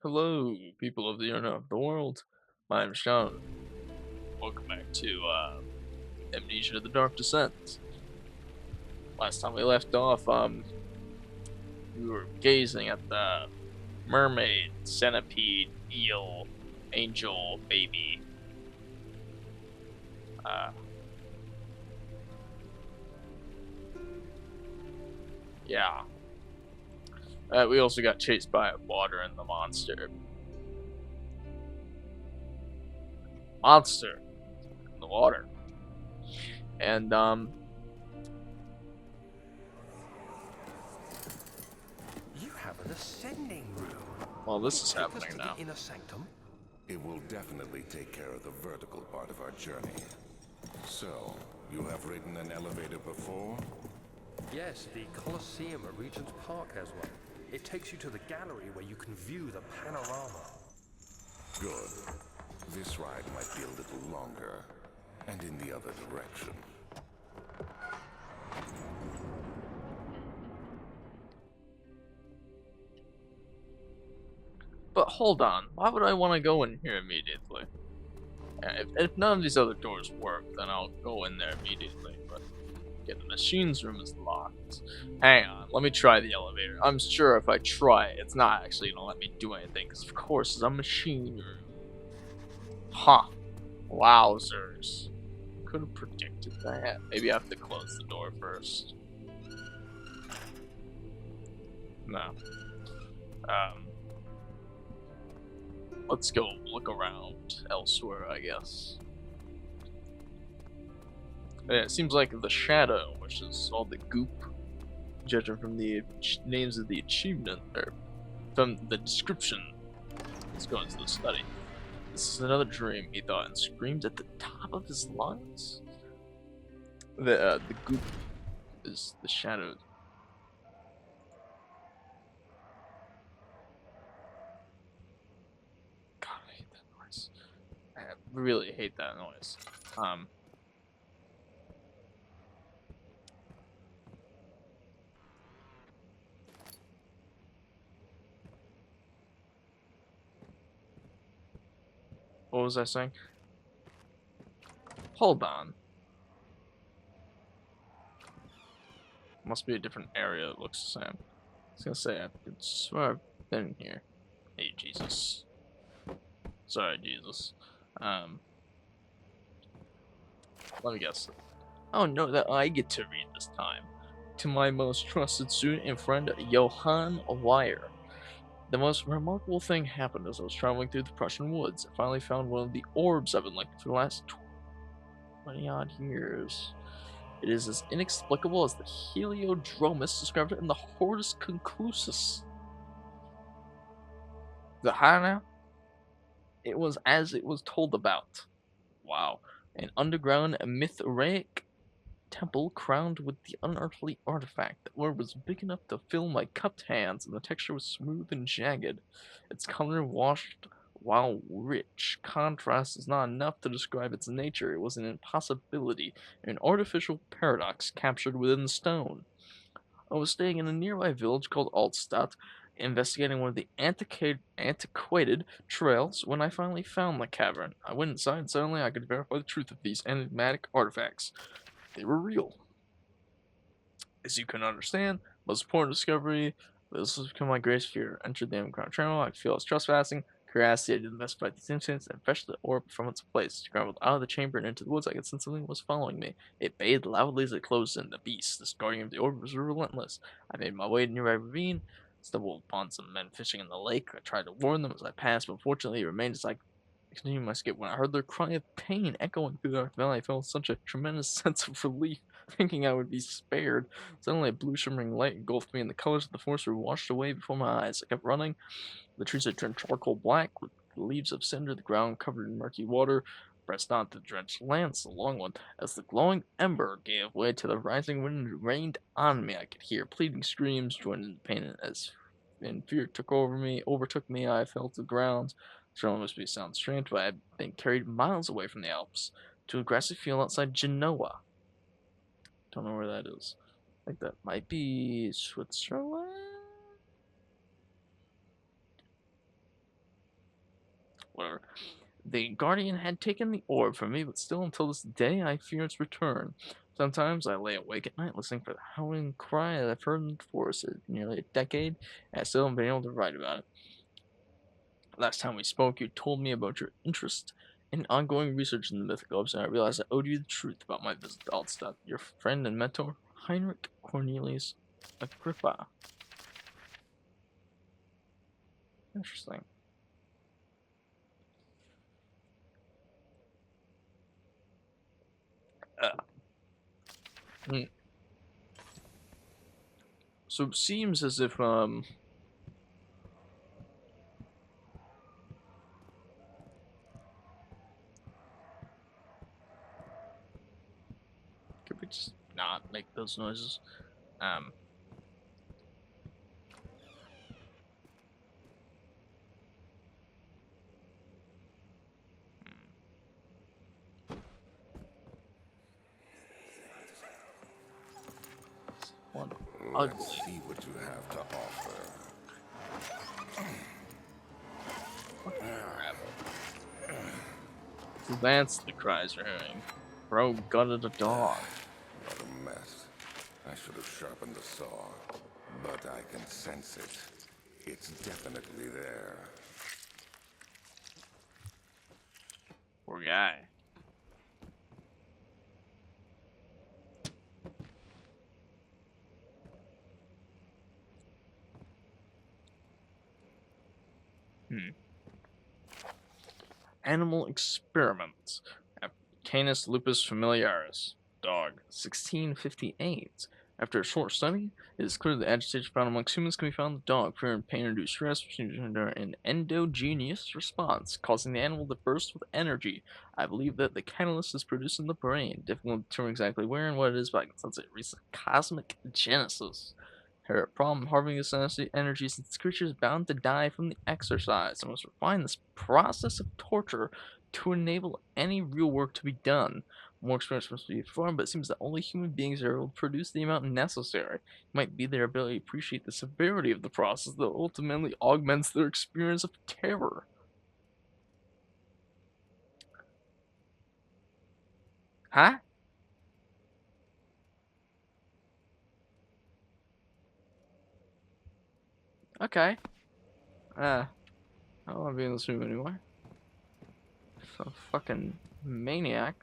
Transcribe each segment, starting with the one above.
Hello, people of the internet of the world. My name is Sean. Welcome back to Amnesia: The Dark Descent. Last time we left off, we were gazing at the mermaid, centipede, eel, angel, baby. Uh, yeah. We also got chased by a water and the monster. Monster in the water. And You have an ascending room. well, Will this it is take us happening to now. the inner sanctum? It will definitely take care of the vertical part of our journey. So, you have ridden an elevator before? Yes, the Colosseum at Regent's Park has one. It takes you to the gallery where you can view the panorama. Good. This ride might be a little longer, and in the other direction. But hold on, why would I want to go in here immediately? If none of these other doors work, then I'll go in there immediately. But yeah, the machine's room is locked. Hang on, let me try the elevator. I'm sure if I try it, it's not actually gonna let me do anything, because of course it's a machine room. Huh. Wowzers. Could have predicted that. Maybe I have to close the door first. No. Um. Let's go look around elsewhere, I guess. Yeah, it seems like the shadow, which is all the goop, judging from the names of the achievement, or from the description, is going to the study. This is another dream, he thought, and screamed at the top of his lungs. The goop is the shadow. God, I hate that noise. I really hate that noise. Um, what was I saying? Hold on. Must be a different area that looks the same. I was gonna say, I could swear I've been here. Hey, Jesus. Sorry, Jesus. Um, let me guess. Oh no, that I get to read this time. To my most trusted student and friend, Johann Weyer. The most remarkable thing happened as I was traveling through the Prussian woods. I finally found one of the orbs I've been looking for the last 20 odd years. It is as inexplicable as the Heliodromus described it in the Hortus Conclusus. The Hana? It was as it was told about. Wow. An underground Mithraic temple crowned with the unearthly artifact. The orb was big enough to fill my cupped hands, and the texture was smooth and jagged. Its color washed while rich. Contrast is not enough to describe its nature. It was an impossibility, an artificial paradox captured within the stone. I was staying in a nearby village called Altstadt, investigating one of the antiquated trails when I finally found the cavern. I went inside and suddenly I could verify the truth of these enigmatic artifacts. They were real. As you can understand, most important discovery, this has become my greatest fear. Entered the underground channel, I could feel I was trespassing. Curiosity, I did investigate these incidents and fetched the orb from its place. Scrambled out of the chamber and into the woods, I could sense something was following me. It bayed loudly as it closed in. The beast, this guardian of the orb, was relentless. I made my way to a nearby ravine, stumbled upon some men fishing in the lake. I tried to warn them as I passed, but fortunately it remained as I continued my escape. When I heard their cry of pain echoing through the dark valley, I felt such a tremendous sense of relief, thinking I would be spared. Suddenly, a blue shimmering light engulfed me, and the colors of the forest were washed away before my eyes. I kept running. The trees had turned charcoal black, with leaves of cinder, the ground covered in murky water. Pressed on to the drenched lance, the long one. As the glowing ember gave way to the rising wind and rained on me, I could hear pleading screams joined in the pain as fear overtook me. I fell to the ground. Certainly must be sound strange, but I had been carried miles away from the Alps to a grassy field outside Genoa. Don't know where that is. I think that might be Switzerland. Whatever. The Guardian had taken the orb from me, but still until this day I fear its return. Sometimes I lay awake at night listening for the howling cry that I've heard in the forest for nearly a decade, and I still haven't been able to write about it. Last time we spoke, you told me about your interest in ongoing research in the mythicals, and I realized I owed you the truth about my visit to Altstadt. Your friend and mentor, Heinrich Cornelius Agrippa. Interesting. Uh, hmm. So it seems as if, could we just not make those noises? Um, one ugly. Let's see what you have to offer. So that's the cries you're hearing. Bro gutted a dog. What a mess. I should have sharpened the saw, but I can sense it. It's definitely there. Poor guy. Hmm. Animal experiments. Canis lupus familiaris. Dog. 1658. After a short study, it is clear that agitation found amongst humans can be found in the dog. Fear and pain-induced stress under an endogenous response, causing the animal to burst with energy. I believe that the catalyst is produced in the brain. Difficult to determine exactly where and what it is, but I can sense a recent cosmic genesis. Her problem harvesting this energy since the creature is bound to die from the exercise. I must refine this process of torture to enable any real work to be done. More experiments must be performed, but it seems that only human beings are able to produce the amount necessary. It might be their ability to appreciate the severity of the process that ultimately augments their experience of terror. Huh? Okay. I don't want to be in this room anymore. Some fucking maniac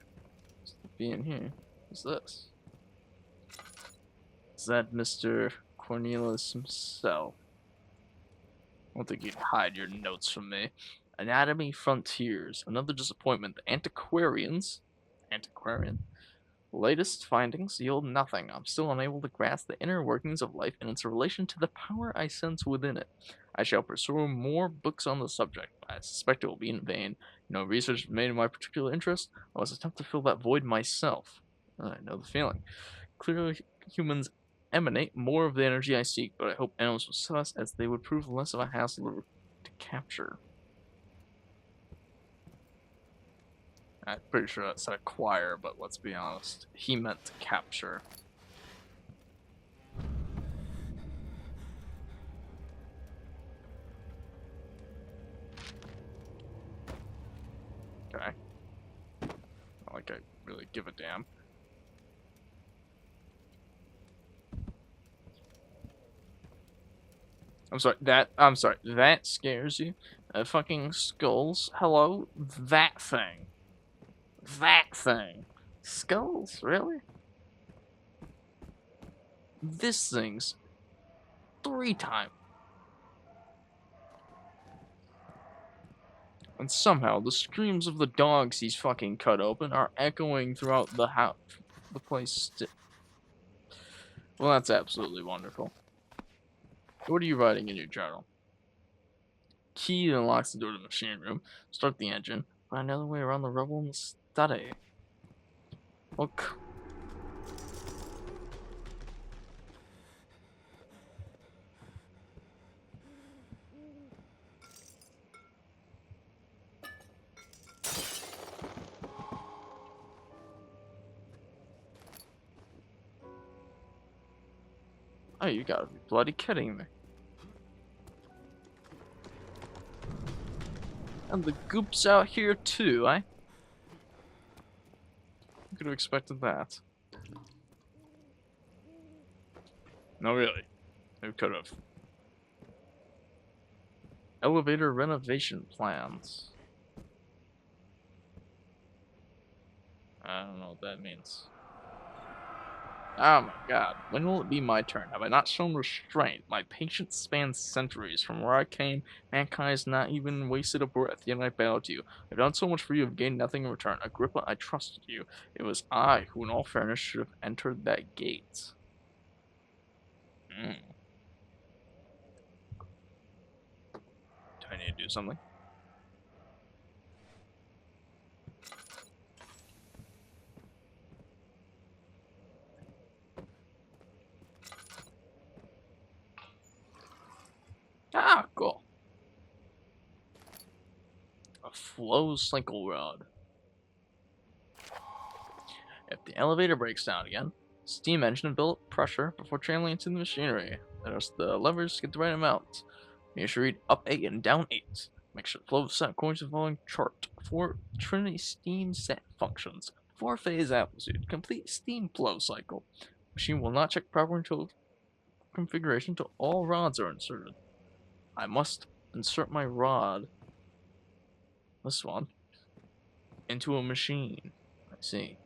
just to be in here. What's this? Is that Mr. Cornelius himself? I don't think you'd hide your notes from me. Anatomy Frontiers. Another disappointment. The antiquarians. Antiquarian? Latest findings yield nothing. I'm still unable to grasp the inner workings of life and its relation to the power I sense within it. I shall pursue more books on the subject, but I suspect it will be in vain. No research made in my particular interest. I must attempt to fill that void myself. I know the feeling. Clearly, humans emanate more of the energy I seek, but I hope animals will see us as they would prove less of a hassle to capture. I'm pretty sure that said acquire, but let's be honest. He meant to capture. Okay. Not like I really give a damn. I'm sorry, that scares you? Fucking skulls? Hello? That thing. That thing. Skulls? Really? This thing's 3 times. And somehow the screams of the dogs he's fucking cut open are echoing throughout the house, the place. Well, that's absolutely wonderful. What are you writing in your journal? Key unlocks the door to the machine room. Start the engine. Find another way around the rubble in the study. Look. Oh, you gotta be bloody kidding me. And the goop's out here too, eh? Could have expected that. No, really. Who could have? Elevator renovation plans. I don't know what that means. Oh my god, when will it be my turn? Have I not shown restraint? My patience spans centuries. From where I came, mankind has not even wasted a breath, yet I bow to you. I've done so much for you, I've gained nothing in return. Agrippa, I trusted you. It was I who, in all fairness, should have entered that gate. Hmm. Do I need to do something? Ah, cool. A flow cycle rod. If the elevator breaks down again, steam engine build up pressure before channeling into the machinery. Notice the levers get the right amount. Make sure you read up 8 and down 8. Make sure the flow is set according to the following chart. 4 Trinity steam set functions. 4 phase amplitude. Complete steam flow cycle. Machine will not check proper until configuration until all rods are inserted. I must insert my rod, this one, into a machine. I see.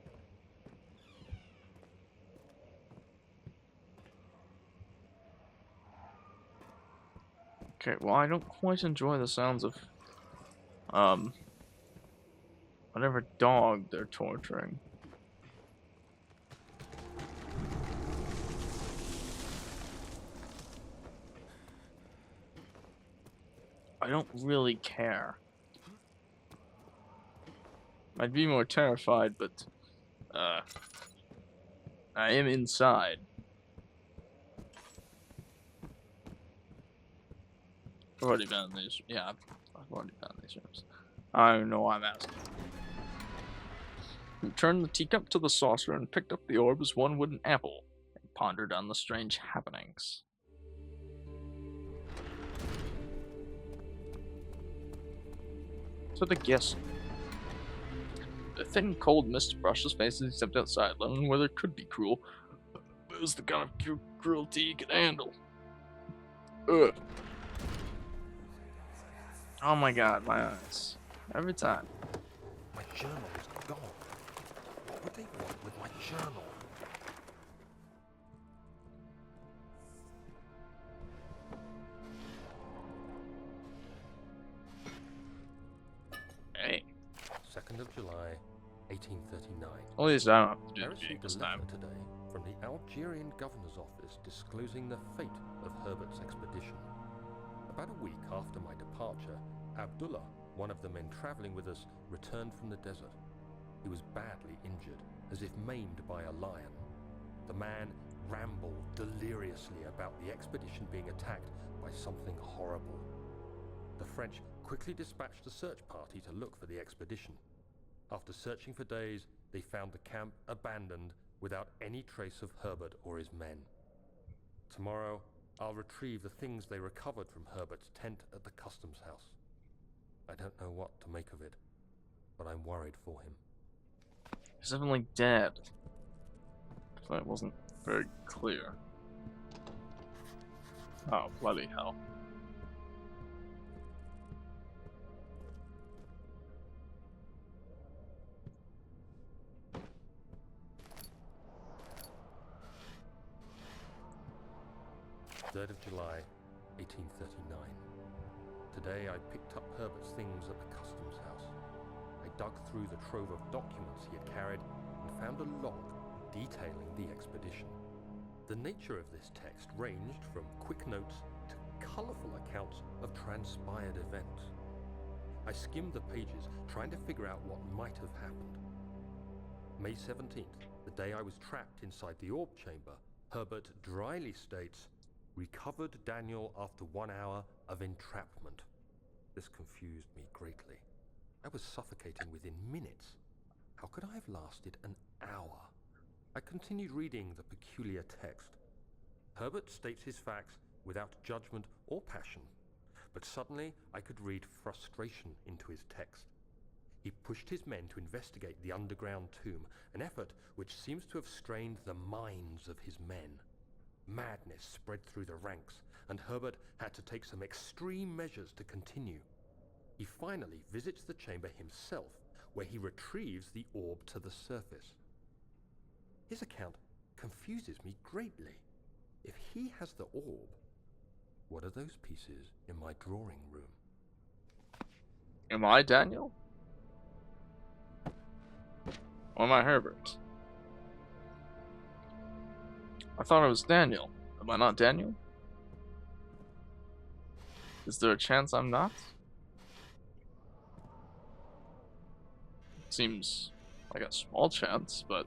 Okay, well, I don't quite enjoy the sounds of, um, whatever dog they're torturing. I don't really care. I'd be more terrified, but, I am inside. I've already been in these, yeah, I've already been in these rooms. I don't know why I'm asking. He turned the teacup to the saucer and picked up the orb as one would an apple, and pondered on the strange happenings. So the guess. The thin, cold mist brushed his face as he stepped outside, learning where there could be cruel, but it was the kind of cruelty he could handle. Ugh. Oh my god, my eyes. Every time. My journal is gone. What would they want with my journal? Hey. 2nd of July, 1839. At least I don't have to do I the received reading a this letter time. today from the Algerian governor's office disclosing the fate of Herbert's expedition. About a week after my departure, Abdullah, one of the men traveling with us, returned from the desert. He was badly injured, as if maimed by a lion. The man rambled deliriously about the expedition being attacked by something horrible. The French quickly dispatched a search party to look for the expedition. After searching for days, they found the camp abandoned without any trace of Herbert or his men. Tomorrow, I'll retrieve the things they recovered from Herbert's tent at the customs house. I don't know what to make of it, but I'm worried for him. He's definitely dead. That wasn't very clear. Oh, bloody hell. Third of July, 1839. Today I picked up Herbert's things at the customs house. I dug through the trove of documents he had carried and found a log detailing the expedition. The nature of this text ranged from quick notes to colourful accounts of transpired events. I skimmed the pages, trying to figure out what might have happened. May 17th, the day I was trapped inside the orb chamber, Herbert dryly states, "Recovered Daniel after 1 hour of entrapment." This confused me greatly. I was suffocating within minutes. How could I have lasted an hour? I continued reading the peculiar text. Herbert states his facts without judgment or passion, but suddenly I could read frustration into his text. He pushed his men to investigate the underground tomb, an effort which seems to have strained the minds of his men. Madness spread through the ranks, and Herbert had to take some extreme measures to continue. He finally visits the chamber himself, where he retrieves the orb to the surface. His account confuses me greatly. If he has the orb, what are those pieces in my drawing room? Am I Daniel? Or am I Herbert? I thought I was Daniel. Am I not Daniel? Is there a chance I'm not? Seems like a small chance, but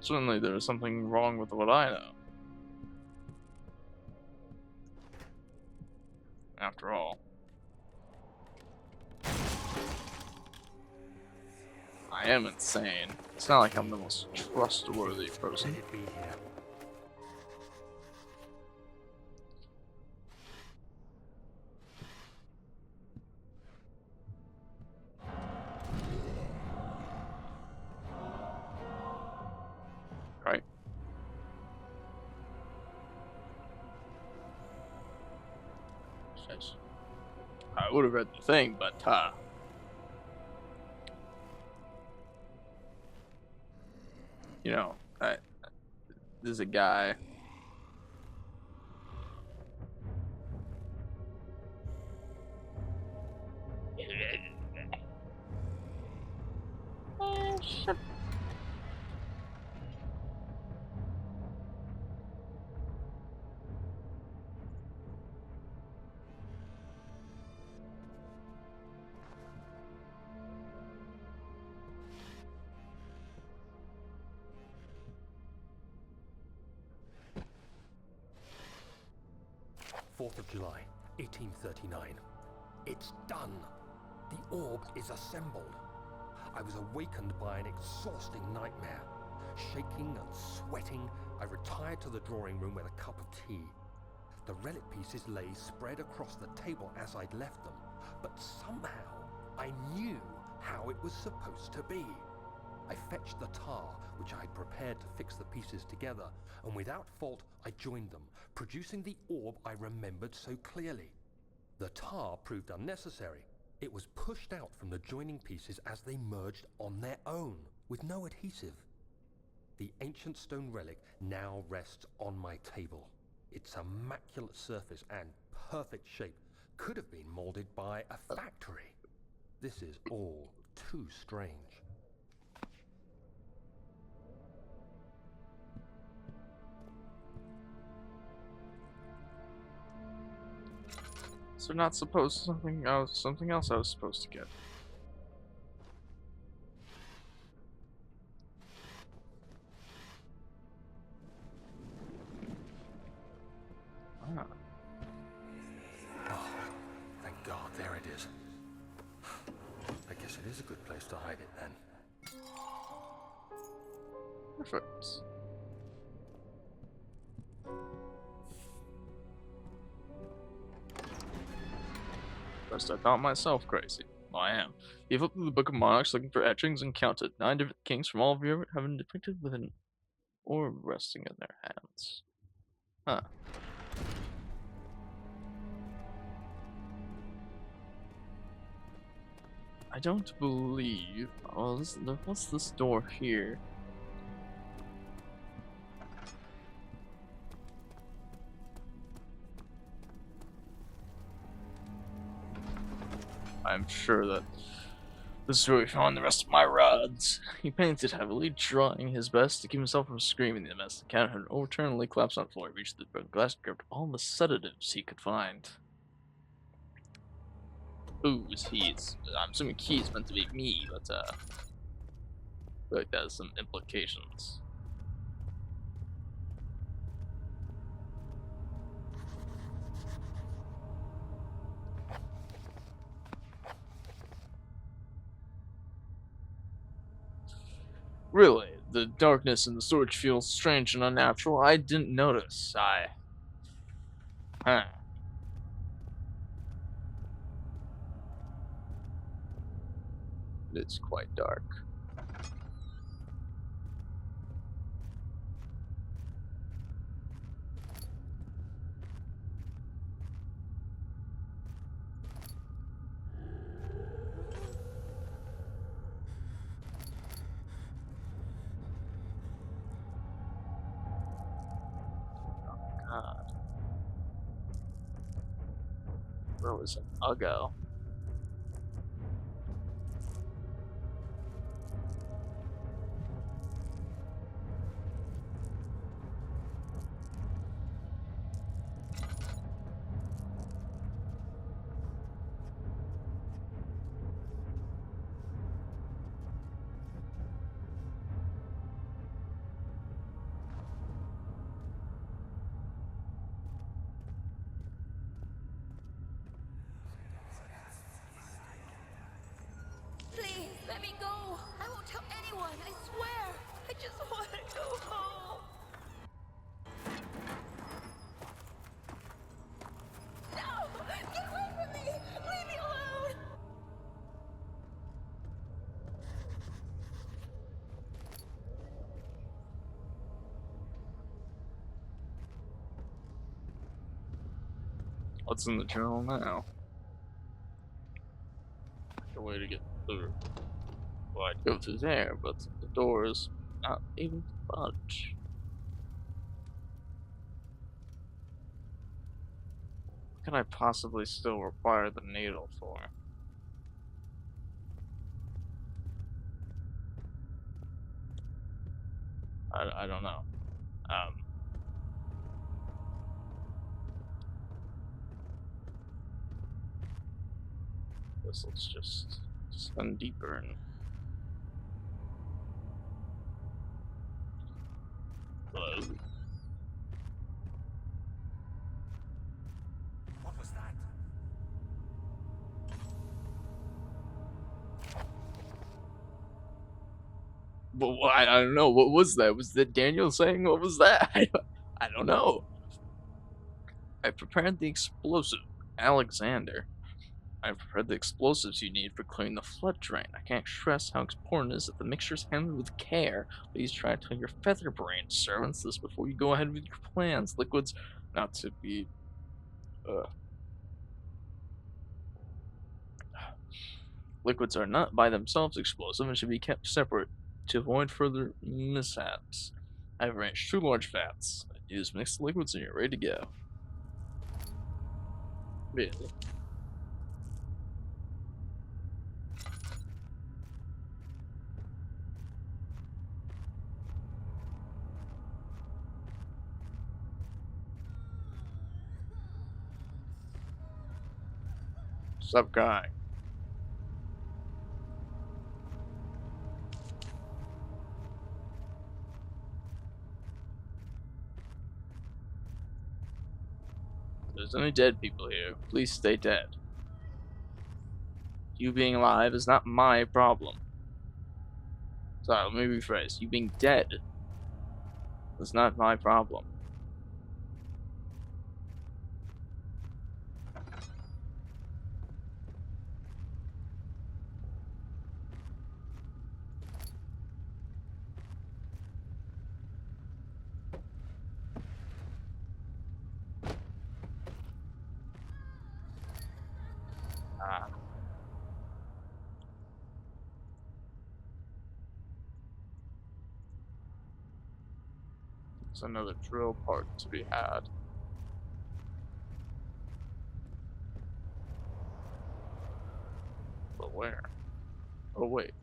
certainly there is something wrong with what I know. After all, I am insane. It's not like I'm the most trustworthy person. Let it be here. Right? Yes. I would have read the thing, but you know, there's a guy. Shut. July 1839. It's done. The orb is assembled. I was awakened by an exhausting nightmare. Shaking and sweating, I retired to the drawing room with a cup of tea. The relic pieces lay spread across the table as I'd left them, but somehow I knew how it was supposed to be. I fetched the tar, which I had prepared to fix the pieces together, and without fault I joined them, producing the orb I remembered so clearly. The tar proved unnecessary. It was pushed out from the joining pieces as they merged on their own, with no adhesive. The ancient stone relic now rests on my table. Its immaculate surface and perfect shape could have been molded by a factory. This is all too strange. So not supposed something else I was supposed to get. Ah. Oh, thank God, there it is. I guess it is a good place to hide it then. Perfect. First I thought myself crazy. Well, I am. He flipped through the Book of Monarchs looking for etchings and counted 9 different kings from all of Europe have been depicted with an orb resting in their hands. Huh. I don't believe... Oh, what's this door here? I'm sure that this is where we found the rest of my rods. He painted heavily, trying his best to keep himself from screaming. The domestic cat had overturnedly collapsed on the floor. He reached the broken glass and grabbed all the sedatives he could find. Ooh, I'm assuming he is meant to be me, but I feel like that has some implications. Really, the darkness in the storage feels strange and unnatural. I didn't notice. Huh. It's quite dark. God, where was an Uggo? Please, let me go. I won't tell anyone, I swear. I just want to go home. No! Get away from me! Leave me alone! What's in the journal now? A way to get through. Well, I'd go through there, but the door is not able to budge. What can I possibly still require the needle for? I don't know. Let's just spin deeper and hello. What was that? But I don't know. What was that? Was that Daniel saying? What was that? I don't know. I prepared the explosive, Alexander. I have prepared the explosives you need for clearing the flood drain. I can't stress how important it is that the mixture is handled with care. Please try to tell your feather-brained servants this before you go ahead with your plans. Liquids, not to be, liquids are not by themselves explosive and should be kept separate to avoid further mishaps. I have arranged 2 large vats. Use mixed liquids and you're ready to go. Really? Stop crying. If there's any dead people here, please stay dead. You being alive is not my problem. Sorry, let me rephrase. You being dead is not my problem. Ah, there's another drill part to be had. But where? Oh, wait.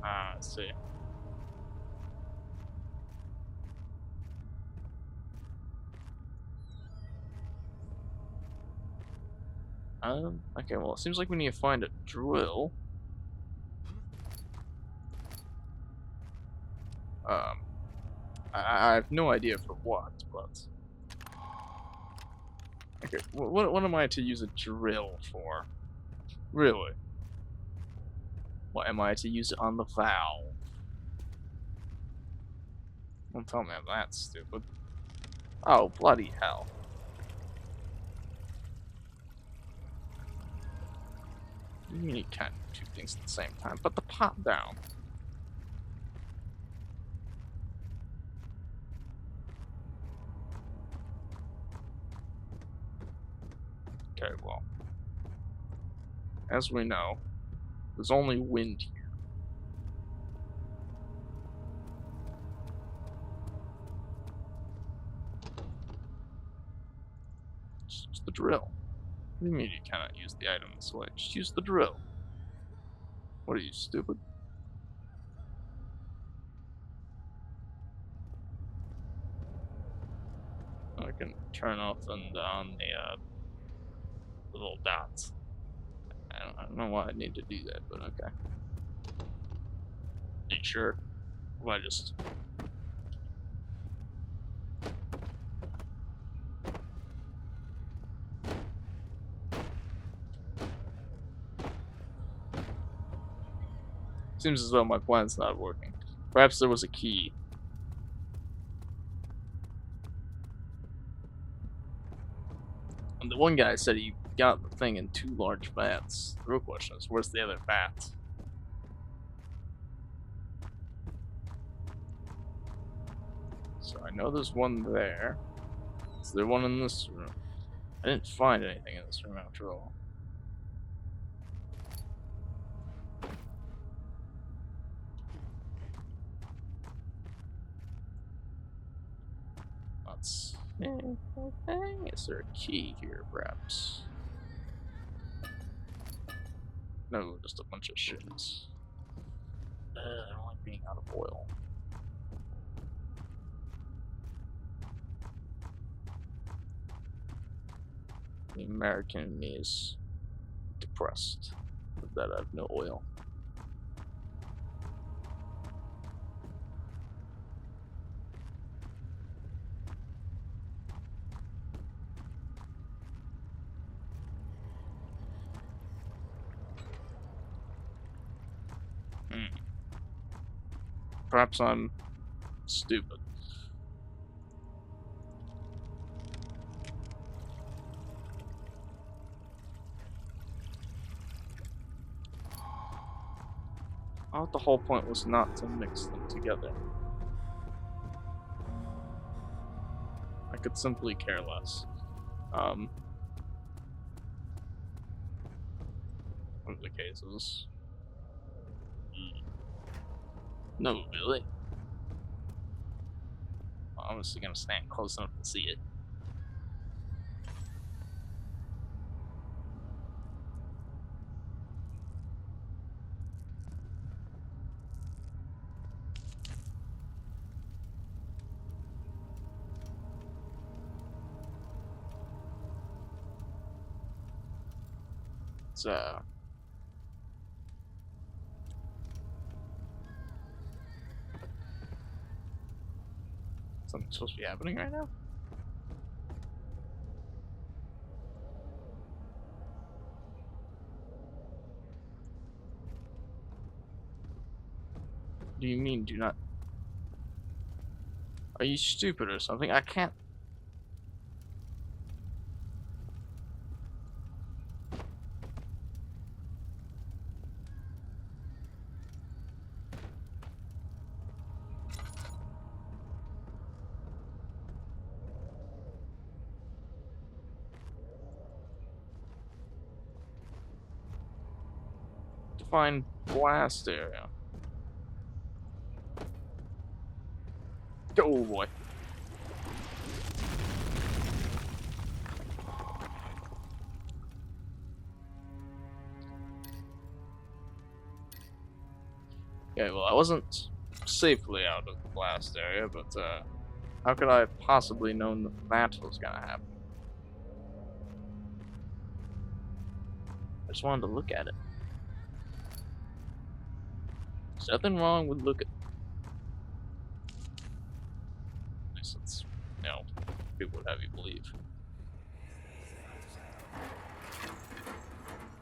Ah, I see. Okay, well, it seems like we need to find a drill. Um, I have no idea for what, but... Okay, what am I to use a drill for? Really? What am I to use it on the valve? Don't tell me I'm that stupid. Oh, bloody hell. You mean you can't do two things at the same time? Put the pot down. Okay, well, as we know, there's only wind here. Just use the drill. What do you mean you cannot use the item this way? Just use the drill. What are you, stupid? I can turn off and on the little dots. I don't know why I need to do that, but okay. You sure? Why just... Seems as though my plan's not working. Perhaps there was a key. And the one guy said he got the thing in 2 large vats. The real question is, where's the other vat? So I know there's one there. Is there one in this room? I didn't find anything in this room after all. Let's see. Is there a key here, perhaps? No, just a bunch of shits. I don't like being out of oil. The American in me is depressed that I have no oil. Perhaps I'm stupid. I thought the whole point was not to mix them together. I could simply care less. One of the cases. No, really? I'm obviously gonna stand close enough to see it. It's something supposed to be happening right now? What do you mean, do not? Are you stupid or something? I can't. Define blast area. Oh boy. Okay, well, I wasn't safely out of the blast area, but how could I have possibly known that was gonna happen? I just wanted to look at it. There's nothing wrong with looking. At least it's, you know, people would have you believe.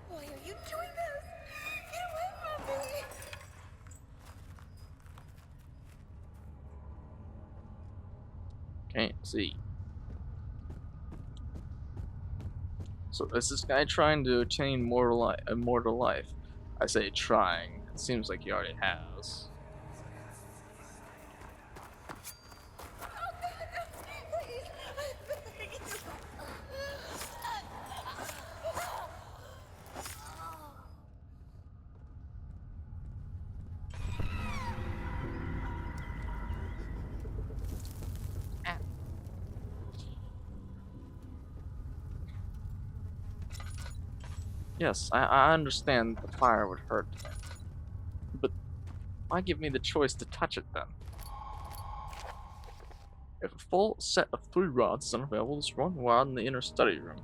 Why are you doing this? Get away from me! Can't see. So is this guy trying to attain immortal life? I say trying. It seems like he already has. Please, I beg you. Yes, I understand the fire would hurt, but why give me the choice to touch it then? If a full set of 3 rods is unavailable, just one rod in the inner study room.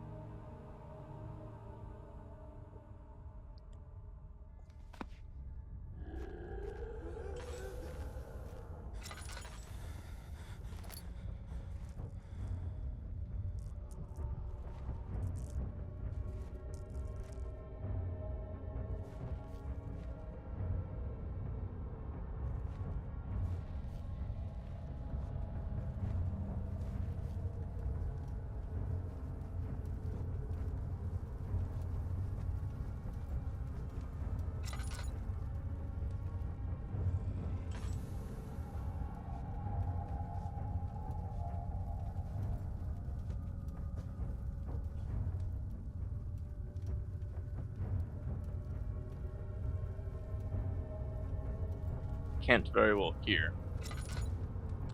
Can't very well hear.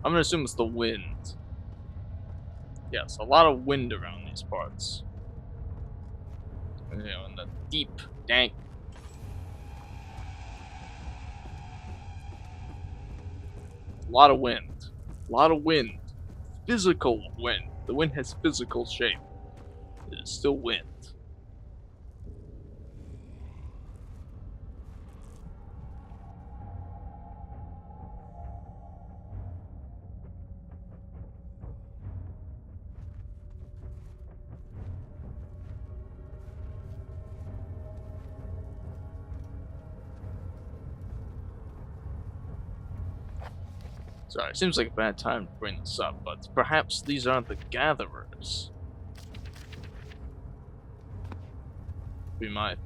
I'm gonna assume it's the wind. Yes, a lot of wind around these parts. You know, in the deep, dank. A lot of wind. A lot of wind. Physical wind. The wind has physical shape. It is still wind. Sorry, it seems like a bad time to bring this up, but perhaps these aren't the gatherers. We might.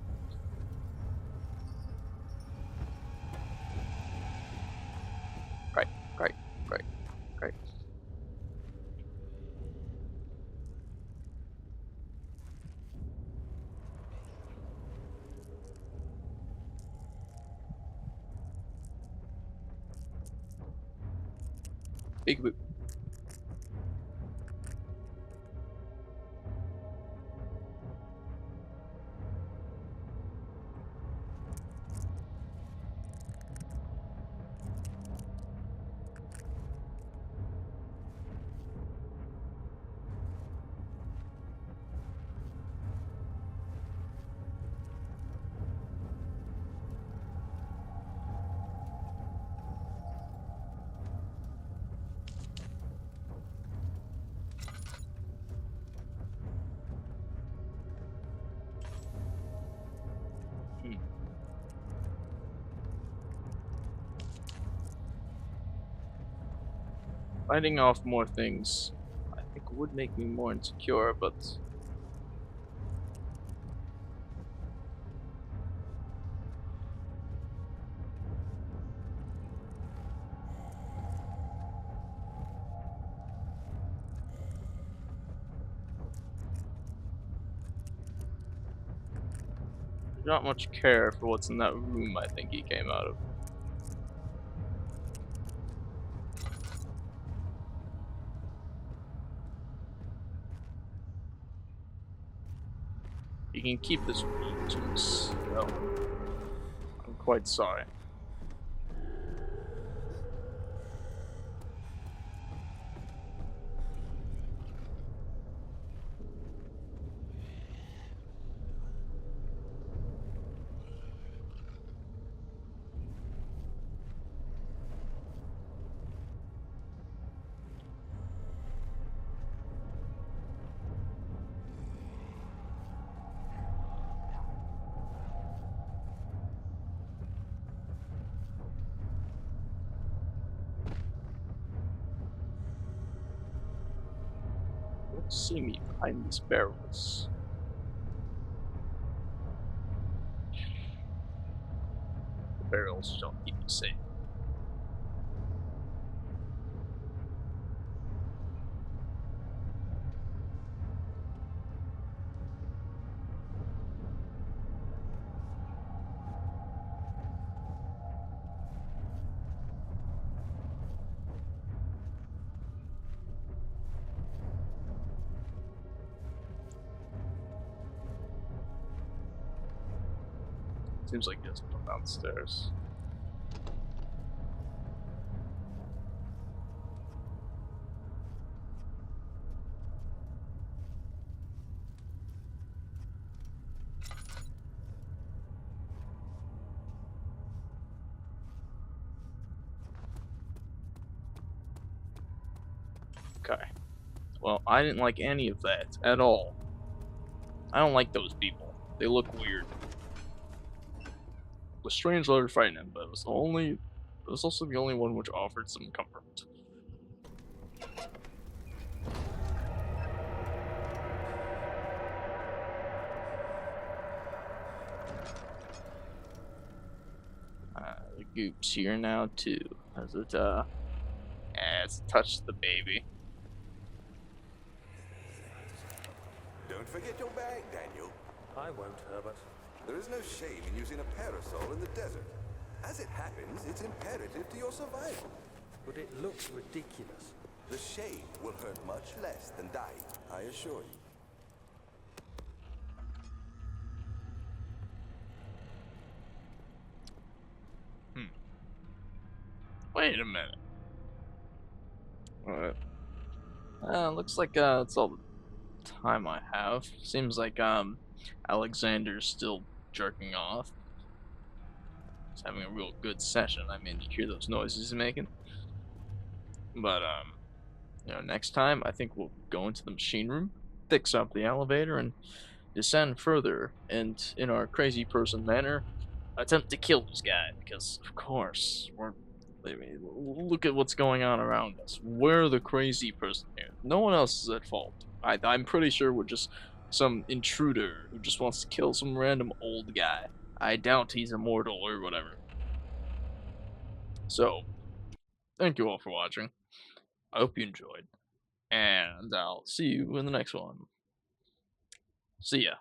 Right, right, right, right. Big boot. Hmm. Fighting off more things, I think, would make me more insecure, but not much care for what's in that room I think he came out of. You can keep this juice. No. I'm quite sorry. Don't see me behind these barrels. perils shall keep you safe. Seems like he doesn't come downstairs. Okay. Well, I didn't like any of that at all. I don't like those people. They look weird. The strange letter frightened him, but it was also the only one which offered some comfort. The goop's here now too. As it it's touched the baby. Don't forget your bag, Daniel. I won't, Herbert. There is no shame in using a parasol in the desert. As it happens, it's imperative to your survival. But it looks ridiculous. The shame will hurt much less than dying, I assure you. Wait a minute. Alright. Looks like it's all the time I have. Seems like Alexander's still jerking off. He's having a real good session. I mean, you hear those noises he's making. But next time I think we'll go into the machine room, fix up the elevator, and descend further, and in our crazy person manner, attempt to kill this guy. Because of course I mean, look at what's going on around us. We're the crazy person here. No one else is at fault. I'm pretty sure we're just some intruder who just wants to kill some random old guy. I doubt he's immortal or whatever. So, thank you all for watching. I hope you enjoyed. And I'll see you in the next one. See ya.